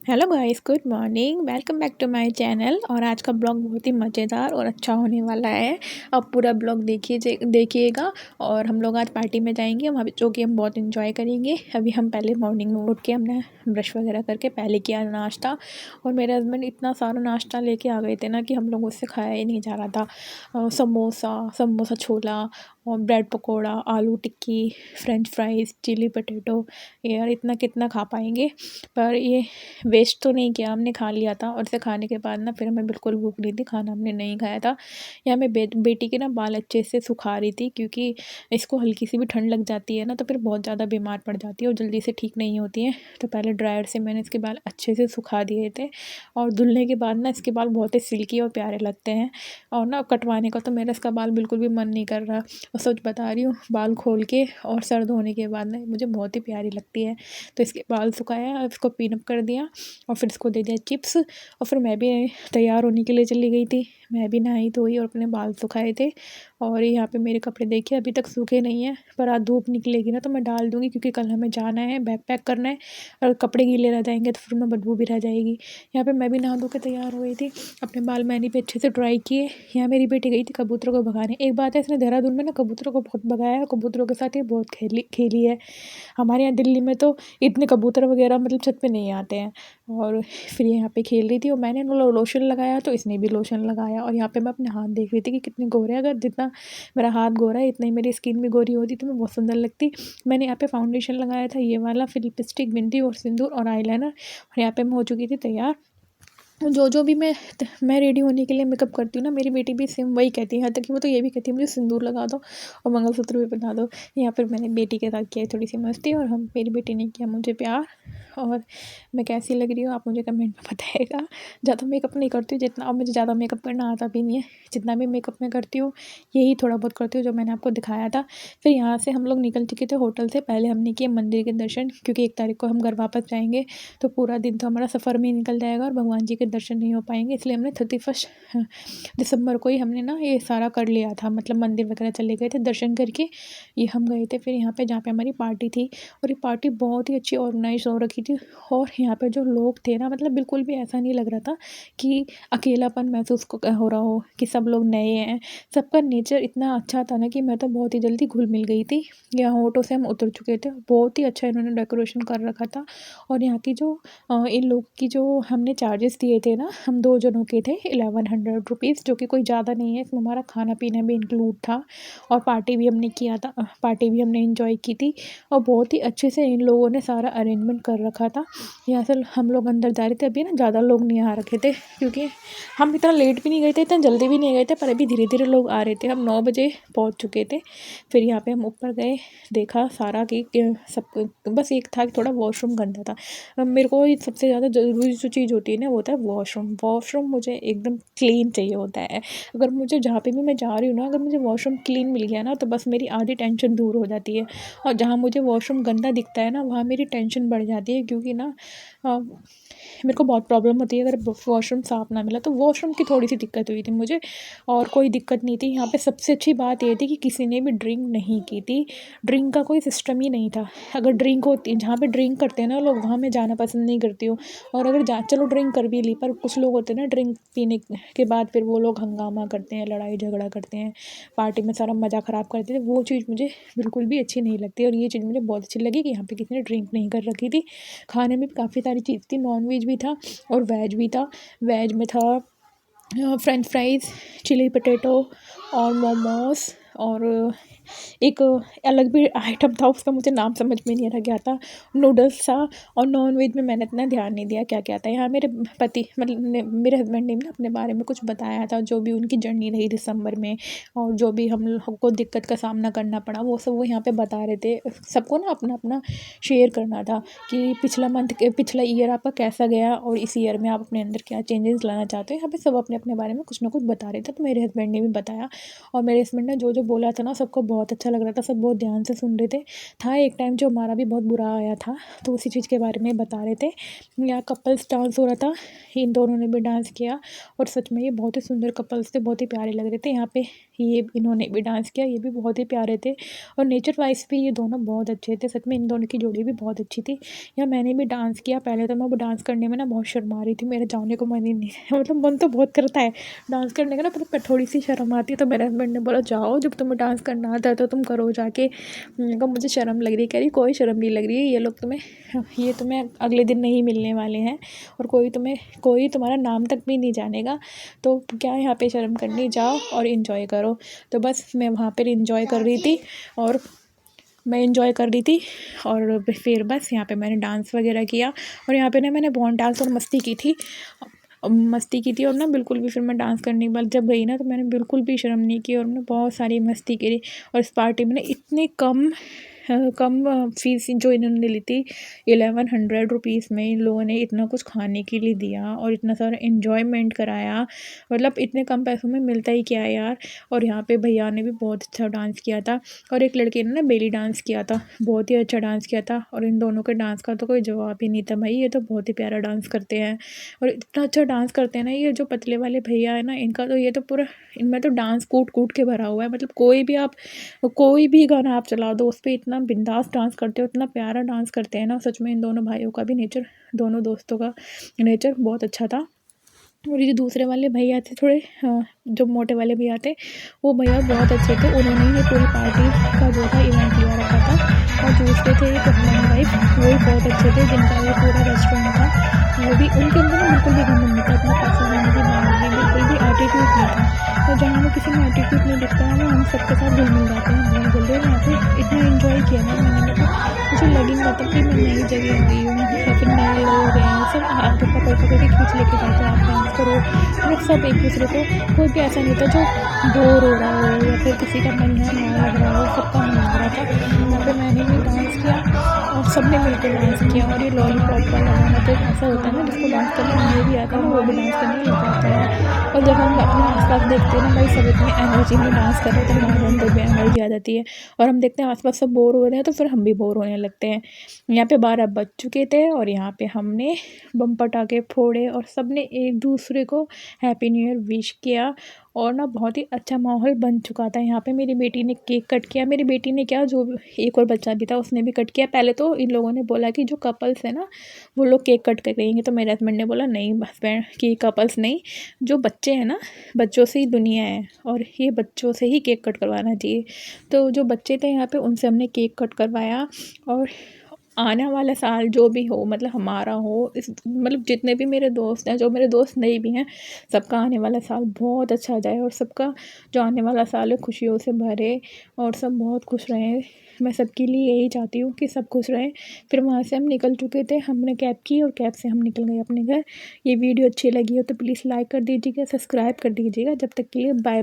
Hello guys, good morning. Welcome back to my channel. और आज का ब्लॉग बहुत ही मज़ेदार और अच्छा होने वाला है। अब पूरा ब्लॉग देखिएगा। और हम लोग आज पार्टी में जाएंगे वहाँ पे, जो कि हम बहुत इंजॉय करेंगे। अभी हम पहले मॉर्निंग में उठ के हमने ब्रश वगैरह करके पहले किया नाश्ता। और मेरे हस्बैंड इतना सारा नाश्ता लेके आ गए थे ना कि हम लोग उससे खाया ही नहीं जा रहा था। समोसा समोसा छोला और ब्रेड पकौड़ा, आलू टिक्की, फ्रेंच फ्राइज़, चिली पटेटो। यार इतना कितना खा पाएंगे। पर ये वेस्ट तो नहीं किया, हमने खा लिया था। और इसे खाने के बाद ना फिर हमें बिल्कुल भूख नहीं थी, खाना हमने नहीं खाया था। या मैं बेटी के ना बाल अच्छे से सुखा रही थी, क्योंकि इसको हल्की सी भी ठंड लग जाती है ना तो फिर बहुत ज़्यादा बीमार पड़ जाती है और जल्दी से ठीक नहीं होती है। तो पहले ड्रायर से मैंने इसके बाल अच्छे से सुखा दिए थे। और धुलने के बाद ना इसके बाल बहुत ही सिल्की और प्यारे लगते हैं। और ना कटवाने का तो मेरा इसका बाल बिल्कुल भी मन नहीं कर रहा। और सच बता रही हूँ, बाल खोल के और सर धोने के बाद ना मुझे बहुत ही प्यारी लगती है। तो इसके बाल सुखाया, इसको पिन अप कर दिया और फिर इसको दे दिया चिप्स। और फिर मैं भी तैयार होने के लिए चली गई थी। मैं भी नहाई धोई और अपने बाल सुखाए थे। और यहाँ पे मेरे कपड़े देखिए अभी तक सूखे नहीं हैं, पर आज धूप निकलेगी ना तो मैं डाल दूँगी, क्योंकि कल हमें जाना है, बैग पैक करना है। और कपड़े गीले रह जाएंगे तो फिर उनमें बदबू भी रह जाएगी। यहाँ पे मैं भी नहा धो के तैयार हो गई थी, अपने बाल मैंने भी अच्छे से ड्राई किए। यहाँ मेरी बेटी गई थी कबूतरों को भगाने। एक बात है, इसने देहरादून में ना कबूतरों को बहुत भगाया है, कबूतरों के साथ ये बहुत खेली है। हमारे यहाँ दिल्ली में तो इतने कबूतर वगैरह मतलब छत पे नहीं आते हैं। और फिर यहाँ पे खेल रही थी और मैंने लोशन लगाया तो इसने भी लोशन लगाया। और यहाँ पे मैं अपने हाथ देख रही थी कि कितने गोरे हैं। अगर जितना मेरा हाथ गोरा है इतना ही मेरी स्किन भी गोरी होती तो मैं बहुत सुंदर लगती। मैंने यहाँ पे फाउंडेशन लगाया था ये वाला, फिर लिपस्टिक, बिंदी और सिंदूर और आईलाइनर। और यहाँ पे मैं हो चुकी थी तैयार। जो भी मैं रेडी होने के लिए मेकअप करती हूँ ना, मेरी बेटी भी सेम वही कहती है। यहाँ तक कि वो तो ये भी कहती है मुझे सिंदूर लगा दो और मंगलसूत्र भी पहना दो। यहाँ पर मैंने बेटी के साथ किया थोड़ी सी मस्ती और हम मेरी बेटी ने किया मुझे प्यार। और मैं कैसी लग रही हूँ आप मुझे कमेंट में बताइएगा। ज़्यादा मेकअप नहीं करती हूँ जितना, और मुझे ज़्यादा मेकअप करना आता भी नहीं है। जितना भी मेकअप मैं करती हूँ यही थोड़ा बहुत करती हूँ जो मैंने आपको दिखाया था। फिर यहाँ से हम लोग निकल चुके थे होटल से। पहले हमने किए मंदिर के दर्शन, क्योंकि 1 तारीख को हम घर वापस जाएंगे। तो पूरा दिन तो हमारा सफ़र में ही निकल जाएगा और भगवान जी के दर्शन नहीं हो पाएंगे। इसलिए हमने 31 दिसंबर को ही हमने ना ये सारा कर लिया था, मतलब मंदिर वगैरह चले गए थे दर्शन करके। ये हम गए थे फिर यहाँ पे जहाँ पे हमारी पार्टी थी। और ये पार्टी बहुत ही अच्छी ऑर्गेनाइज हो रखी थी। और यहाँ पे जो लोग थे ना, मतलब बिल्कुल भी ऐसा नहीं लग रहा था कि अकेलापन महसूस हो रहा हो, कि सब लोग नए हैं। सबका नेचर इतना अच्छा था ना कि मैं तो बहुत ही जल्दी घुल मिल गई थी। यहाँ ऑटो से हम उतर चुके थे, बहुत ही अच्छा इन्होंने डेकोरेशन कर रखा था। और यहाँ की जो इन लोग की जो हमने चार्जेस दिए थे ना, हम 2 जनों के थे 1100 रुपीज़, जो कि कोई ज़्यादा नहीं है। इसमें हमारा खाना पीना भी इंक्लूड था और पार्टी भी हमने किया था, पार्टी भी हमने इंजॉय की थी। और बहुत ही अच्छे से इन लोगों ने सारा अरेंजमेंट कर रखा था। यहाँ से हम लोग अंदर जा रहे थे, अभी ना ज़्यादा लोग नहीं आ रखे थे, क्योंकि हम इतना लेट भी नहीं गए थे, इतना जल्दी भी नहीं गए थे, पर अभी धीरे धीरे लोग आ रहे थे। हम 9 बजे पहुँच चुके थे। फिर यहाँ पे हम ऊपर गए, देखा सारा कि सब, बस एक था कि थोड़ा वॉशरूम गंदा था। मेरे को ये सबसे ज़्यादा ज़रूरी जो चीज़ होती है ना वो होता है वॉशरूम। वॉशरूम मुझे एकदम क्लीन चाहिए होता है। अगर मुझे जहाँ पे भी मैं जा रही हूँ ना, अगर मुझे वॉशरूम क्लीन मिल गया ना तो बस मेरी आधी टेंशन दूर हो जाती है। और जहाँ मुझे वॉशरूम गंदा दिखता है ना वहाँ मेरी टेंशन बढ़ जाती है, क्योंकि ना मेरे को बहुत प्रॉब्लम होती है अगर वॉशरूम साफ़ ना मिला। तो वॉशरूम की थोड़ी सी दिक्कत हुई थी मुझे, और कोई दिक्कत नहीं थी। यहाँ पे सबसे अच्छी बात ये थी कि किसी ने भी ड्रिंक नहीं की थी। ड्रिंक का कोई सिस्टम ही नहीं था। अगर ड्रिंक होती, जहाँ पे ड्रिंक करते हैं ना लोग, वहाँ मैं जाना पसंद नहीं करती हूँ। और अगर चलो ड्रिंक कर भी ली, पर कुछ लोग होते हैं ना ड्रिंक पीने के बाद फिर वो लोग हंगामा करते हैं, लड़ाई झगड़ा करते हैं, पार्टी में सारा मज़ा ख़राब करते थे। वो चीज़ मुझे बिल्कुल भी अच्छी नहीं लगती। और ये चीज़ मुझे बहुत अच्छी लगी कि यहाँ पे किसी ने ड्रिंक नहीं कर रखी थी। खाने में भी काफ़ी सारी चीज़ थी, नॉन वेज भी था और वेज भी था। वेज में था फ्रेंच फ्राइज़, चिली पटेटो और मोमोज़। और एक अलग भी आइटम था, उसका मुझे नाम समझ में नहीं आ रहा क्या था, नूडल्स था। और नॉन वेज में मैंने इतना ध्यान नहीं दिया क्या क्या था। यहाँ मेरे पति मतलब मेरे हस्बैंड ने भी ना अपने बारे में कुछ बताया था, जो भी उनकी जर्नी रही दिसंबर में और जो भी हम लोग को दिक्कत का सामना करना पड़ा वो सब वो यहाँ पे बता रहे थे। सबको ना अपना अपना शेयर करना था कि पिछला ईयर आपका कैसा गया और इस ईयर में आप अपने अंदर क्या चेंजेस लाना चाहते हो। यहाँ पे सब अपने अपने बारे में कुछ ना कुछ बता रहे थे। तो मेरे हस्बैंड ने भी बताया और मेरे हस्बैंड ने जो जो बोला था ना सबको बहुत अच्छा लग रहा था, सब बहुत ध्यान से सुन रहे थे। था एक टाइम जो हमारा भी बहुत बुरा आया था, तो उसी चीज़ के बारे में बता रहे थे। यहाँ कपल्स डांस हो रहा था, इन दोनों ने भी डांस किया और सच में ये बहुत ही सुंदर कपल्स थे, बहुत ही प्यारे लग रहे थे। यहाँ पे ये इन्होंने भी डांस किया, ये भी बहुत ही प्यारे थे और नेचर वाइज़ भी ये दोनों बहुत अच्छे थे। सच में इन दोनों की जोड़ी भी बहुत अच्छी थी। या मैंने भी डांस किया, पहले तो मैं वो डांस करने में ना बहुत शर्मा रही थी, मेरा जाने को मन ही नहीं मतलब मन तो बहुत करता है डांस करने का ना, पर थोड़ी-सी शर्म आती है। तो मेरे हस्बैंड ने बोला जाओ, जब तुम्हें डांस करना आता है तो तुम करो जाके। मैंने कहा मुझे शर्म लग रही है। कह रही कोई शर्म नहीं लग रही है, ये तुम्हें अगले दिन नहीं मिलने वाले हैं और कोई तुम्हारा नाम तक भी नहीं जानेगा, तो क्या यहाँ पे शर्म करनी, जाओ और इन्जॉय करो। तो बस मैं वहाँ पर इन्जॉय कर रही थी और फिर बस यहाँ पे मैंने डांस वगैरह किया और यहाँ पे ना मैंने बहुत डांस और मस्ती की थी और ना बिल्कुल भी फिर मैं डांस करने के बाद जब गई ना, तो मैंने बिल्कुल भी शर्म नहीं की और मैंने बहुत सारी मस्ती करी। और इस पार्टी में ना इतने कम फीस जो इन्होंने ली थी, 1100 रुपीज़ में इन लोगों ने इतना कुछ खाने के लिए दिया और इतना सारा इन्जॉयमेंट कराया। मतलब इतने कम पैसों में मिलता ही क्या है यार। और यहाँ पे भैया ने भी बहुत अच्छा डांस किया था और एक लड़के ने ना बेली डांस किया था, बहुत ही अच्छा डांस किया था। और इन दोनों के डांस का तो कोई जवाब ही नहीं था भाई, ये तो बहुत ही प्यारा डांस करते हैं और इतना अच्छा डांस करते हैं ना। ये जो पतले वाले भैया है ना, इनका तो ये तो पूरा, इनमें तो डांस कूट कूट के भरा हुआ है। मतलब कोई भी गाना आप चला दो उस पर इतना बिंदास डांस करते हो, इतना प्यारा डांस करते हैं ना। सच में इन दोनों भाइयों का भी नेचर, दोनों दोस्तों का नेचर बहुत अच्छा था। और ये जो दूसरे वाले भैया थे थोड़े, जो मोटे वाले भैया थे, वो भैया बहुत अच्छे थे। उन्होंने ही पूरी पार्टी का जो था इवेंट लिया रखा था। और दूसरे थे एक हस्बैंड वाइफ, वो भी बहुत अच्छे थे, जिनका ये पूरा रेस्टोरेंट था। वो भी, उनके अंदर ना बिल्कुल भी घमंड नहीं था, अपने पैसे देने की भावना नहीं, बिल्कुल भी एटीट्यूड नहीं था। और जहाँ हमें किसी में एटीट्यूड नहीं दिखता है ना, हम सबके साथ घुल मिल जाते हैं बहुत जल्दी। और यहाँ पे इतना इन्जॉय किया ना मैंने, मतलब मुझे लग ही नहीं रहा था कि मैं नई जगह आई हूँ या फिर नए लोग हैं। सब आगे पकड़ पकड़ के खींच लेके जाते हैं, आप डांस करो। मतलब सब एक दूसरे को, कोई भी ऐसा नहीं था जो बोर हो रहा हो या फिर किसी का मन यहाँ ना लग रहा हो, सबका मन लग रहा था। यहाँ पे मैंने भी डांस किया और सबने मिलकर डांस किया। और ये लॉलीपॉप वाला गाना तो एक ऐसा होता है ना, जिसको डांस करना नहीं भी आता है ना, वो भी डांस करने लग जाता है। और जब हम अपने आसपास देखते हैं ना भाई, सब इतनी एनर्जी में डांस कर रहे हैं, तो हमारे अंदर भी एनर्जी आ जाती है। और हम देखते हैं आसपास सब बोर हो रहे हैं, तो फिर हम भी बोर होने लगते हैं। यहाँ पे 12 बज चुके थे और यहाँ पे हमने बम पटाखे फोड़े और सबने एक दूसरे को हैप्पी न्यू ईयर विश किया। और ना बहुत ही अच्छा माहौल बन चुका था। यहाँ पे मेरी बेटी ने केक कट किया, मेरी बेटी ने क्या, जो एक और बच्चा भी था उसने भी कट किया। पहले तो इन लोगों ने बोला कि जो कपल्स है ना, वो लोग केक कट करेंगे, तो मेरे हस्बैंड ने बोला नहीं हस्बैंड कि कपल्स नहीं, जो बच्चे हैं ना, बच्चों से ही दुनिया है और ये बच्चों से ही केक कट करवाना चाहिए। तो जो बच्चे थे यहाँ पे, उनसे हमने केक कट करवाया। और आने वाला साल जो भी हो, मतलब हमारा हो, इस मतलब जितने भी मेरे दोस्त हैं, जो मेरे दोस्त नहीं भी हैं, सबका आने वाला साल बहुत अच्छा जाए और सबका जो आने वाला साल है खुशियों से भरे और सब बहुत खुश रहें। मैं सबके लिए यही चाहती हूँ कि सब खुश रहें। फिर वहाँ से हम निकल चुके थे, हमने कैब की और कैब से हम निकल गए अपने घर। ये वीडियो अच्छी लगी हो तो प्लीज़ लाइक कर दीजिएगा, सब्सक्राइब कर दीजिएगा। जब तक के लिए बाय।